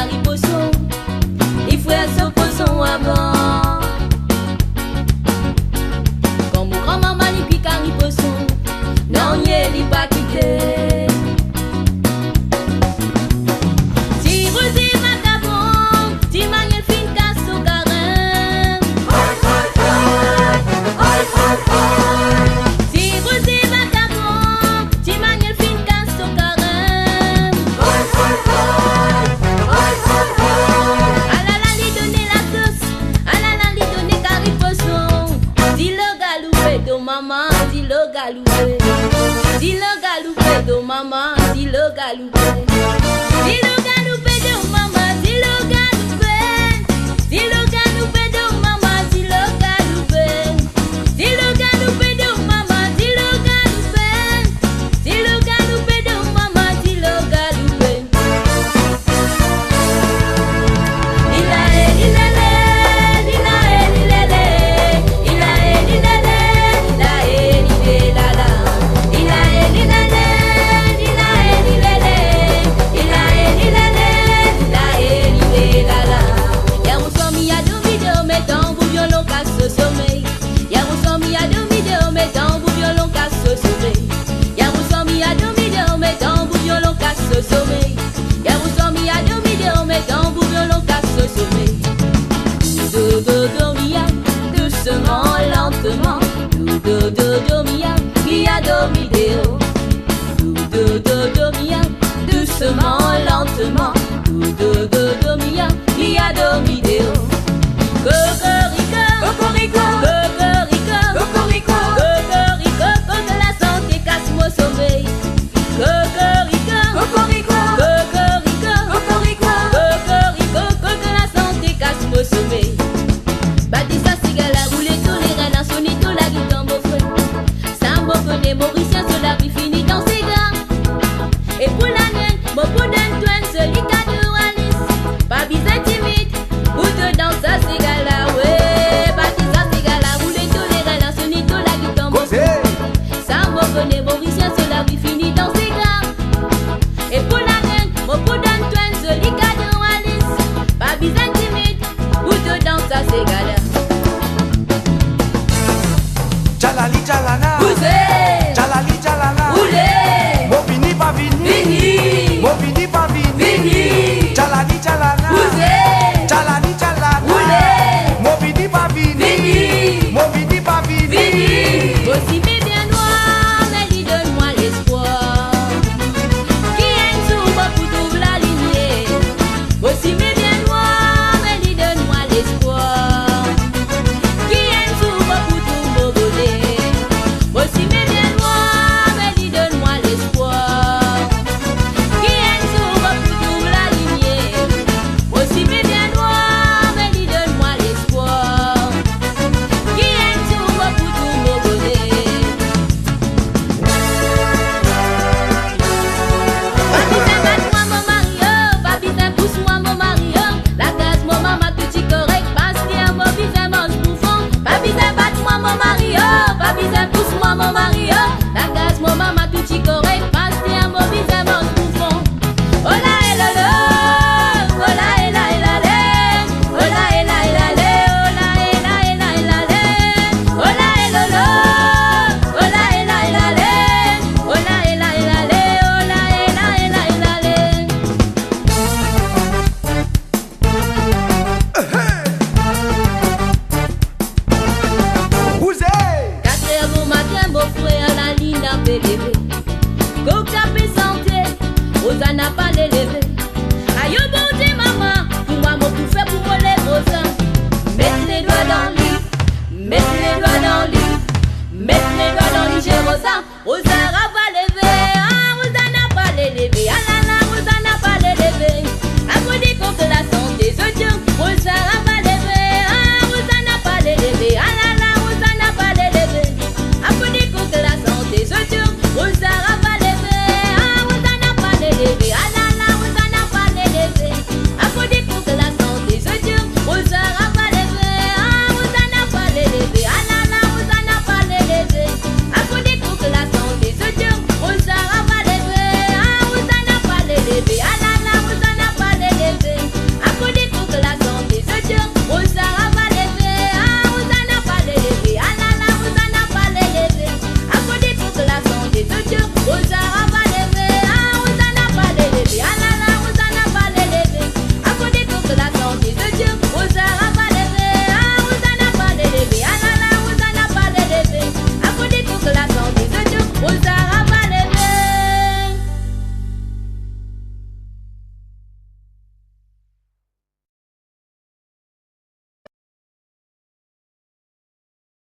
cariposon, les frères s'opposent avant. Comme mon grand-maman li pi cariposon, non yé li pas quitté. Si vous y vagabond, si manier fin casse au carême. Si vous y vagabond, si manier fin casse au carême. Alala li donner la sauce, alala li donner cariposon. Dis le galoupé de maman, dis le galoupé. Dis le galoupé de maman, dis le galoupé. Dis le galoupé de maman, dis le galoupé. Dis le galoupé de maman, dis le galoupé. Dis le galoupé de maman, dis le galoupé. Dis le galoupé de maman, dis le galoupé. Ilaé, ilaé, ilaé, ilaé, ilaé, ilaé, ilaé, ilala. Ilaé, ilaé, ilaé, ilaé, ilaé, ilaé, ilala. Y'a un somme, y'a deux vidéos, mais dans vos violons casse au sommeil. Y'a un somme, y'a deux vidéos, mais dans vos violons casse au sommeil. Y'a un somme, y'a deux vidéos, mais dans vos violons casse au sommeil. Y'a un somme, y'a deux vidéos, mais dans vos violons casse au sommeil. Do mia, doucement, lentement. Do mia, qui a dormi déo. Do mia, doucement, lentement. Do mia, qui a dormi déo. Cocorico, cocorico, cocorico, cocorico, cocorico, contre la santé casse mon sommeil. Cocorico, cocorico, cocorico, cocorico, cocorico, contre la santé casse mon sommeil. Baptista Sigala roule tous les reins dans son ito la guitare beau frère. Sambo connaît Mauricien sur la vie fini dans ses gars. Et pour la naine, mon pour d'un toine celui qu'a de Wallis. Pas bizarre timide, ou te danse à Sigala ouais. Baptista Sigala roule tous les reins dans son ito la guitare beau frère. Sambo connaît Mauricien sur la vie fini dans ses gars. Et pour la naine, mon pour d'un toine celui qu'a de Wallis. Pas bizarre timide, ou te danse à Sigala. Jalali jalana, Ouzé, jalali jalana, oulé, mo vini pa vini, vini, mo vini pa vini, vini, jalali jalana, ouzé, jalali jalana, oulé, mo vini pa vini, vini, mo vini pa vini, vini. Aussi mais bien noir, mais lui donne-moi l'espoir. Qui est sous moi pour t'ouvrir la lumière. Aussi mais bien noir, mais lui donne-moi l'espoir. Qui est sous moi pour tout me voler. Aussi mais bien noir, mais lui donne-moi l'espoir. Qui est sous moi pour t'ouvrir la lumière. Aussi mais bien noir, mais lui donne-moi l'espoir. Qui est sous moi pour tout me voler. Papi, moi mon Mario, papi, pousse-moi mon Mario. La gaz, mon maman, tout y correct, parce qu'il y a mon bise, mange bouffon. Papi, moi mon Mario, papi, pousse-moi mon Mario. La gaz, mon maman, tout y correct, parce qu'il y a mon bise, mange bouffon. Oh là, et là, là, oh là, et là, et là, là, oh là, et là, et là, là, oh là, et là, et là, et là, là, oh là, et là, là, oh là, et là, et là, là, oh là, et là, et là, là, oh là, et là, et là, et là, là. Ouzé, 4 heures au matin, beau frère, la ligne a fait lever. Go taper santé, Rosanna